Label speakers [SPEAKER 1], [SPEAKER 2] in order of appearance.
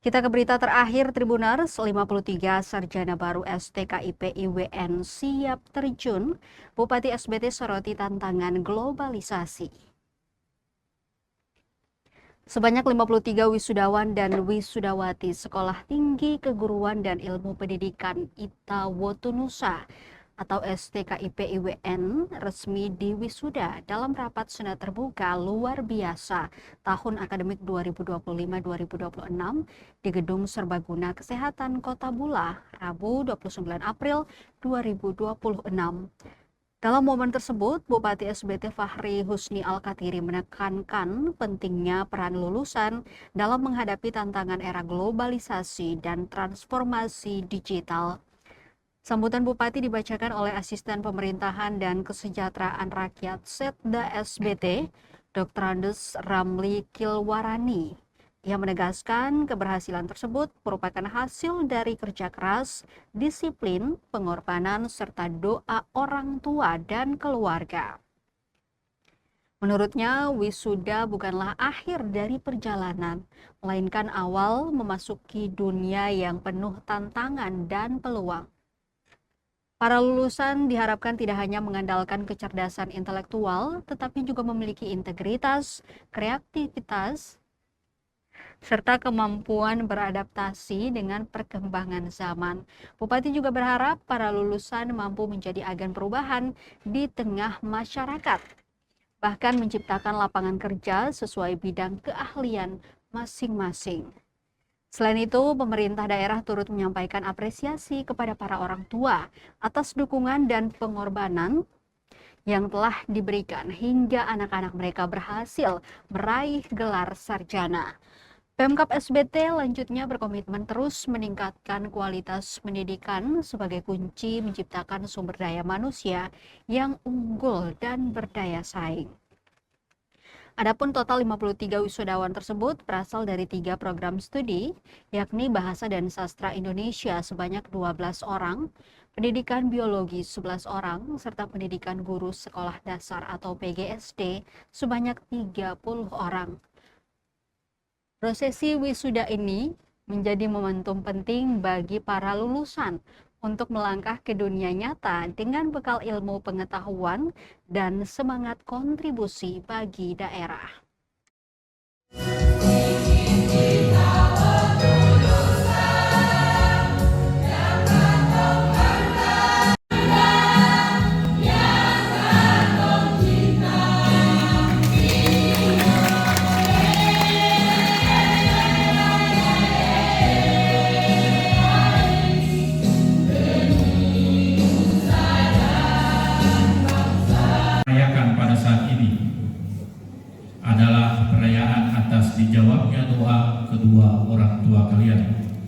[SPEAKER 1] Kita ke berita terakhir, Tribuners. 53 sarjana baru STKIP IWN siap terjun. Bupati SBT soroti tantangan globalisasi. Sebanyak 53 wisudawan dan wisudawati Sekolah Tinggi Keguruan dan Ilmu Pendidikan Itawotunusa atau STKIP IWN resmi diwisuda dalam rapat senat terbuka luar biasa tahun akademik 2025-2026 di Gedung Serbaguna Kesehatan Kota Bula, Rabu 29 April 2026. Dalam momen tersebut, Bupati SBT Fahri Husni Al-Katiri menekankan pentingnya peran lulusan dalam menghadapi tantangan era globalisasi dan transformasi digital. Sambutan Bupati dibacakan oleh Asisten Pemerintahan dan Kesejahteraan Rakyat Setda SBT, Dr. Andes Ramli Kilwarani. Ia menegaskan keberhasilan tersebut merupakan hasil dari kerja keras, disiplin, pengorbanan, serta doa orang tua dan keluarga. Menurutnya, wisuda bukanlah akhir dari perjalanan, melainkan awal memasuki dunia yang penuh tantangan dan peluang. Para lulusan diharapkan tidak hanya mengandalkan kecerdasan intelektual, tetapi juga memiliki integritas, kreativitas, serta kemampuan beradaptasi dengan perkembangan zaman. Bupati juga berharap para lulusan mampu menjadi agen perubahan di tengah masyarakat, bahkan menciptakan lapangan kerja sesuai bidang keahlian masing-masing. Selain itu, pemerintah daerah turut menyampaikan apresiasi kepada para orang tua atas dukungan dan pengorbanan yang telah diberikan hingga anak-anak mereka berhasil meraih gelar sarjana. Pemkab SBT lanjutnya berkomitmen terus meningkatkan kualitas pendidikan sebagai kunci menciptakan sumber daya manusia yang unggul dan berdaya saing. Adapun total 53 wisudawan tersebut berasal dari 3 program studi, yakni Bahasa dan Sastra Indonesia sebanyak 12 orang, Pendidikan Biologi 11 orang, serta Pendidikan Guru Sekolah Dasar atau PGSD sebanyak 30 orang. Prosesi wisuda ini menjadi momentum penting bagi para lulusan untuk melangkah ke dunia nyata dengan bekal ilmu pengetahuan dan semangat kontribusi bagi daerah.
[SPEAKER 2] Pada saat ini adalah perayaan atas dijawabnya doa kedua orang tua kalian.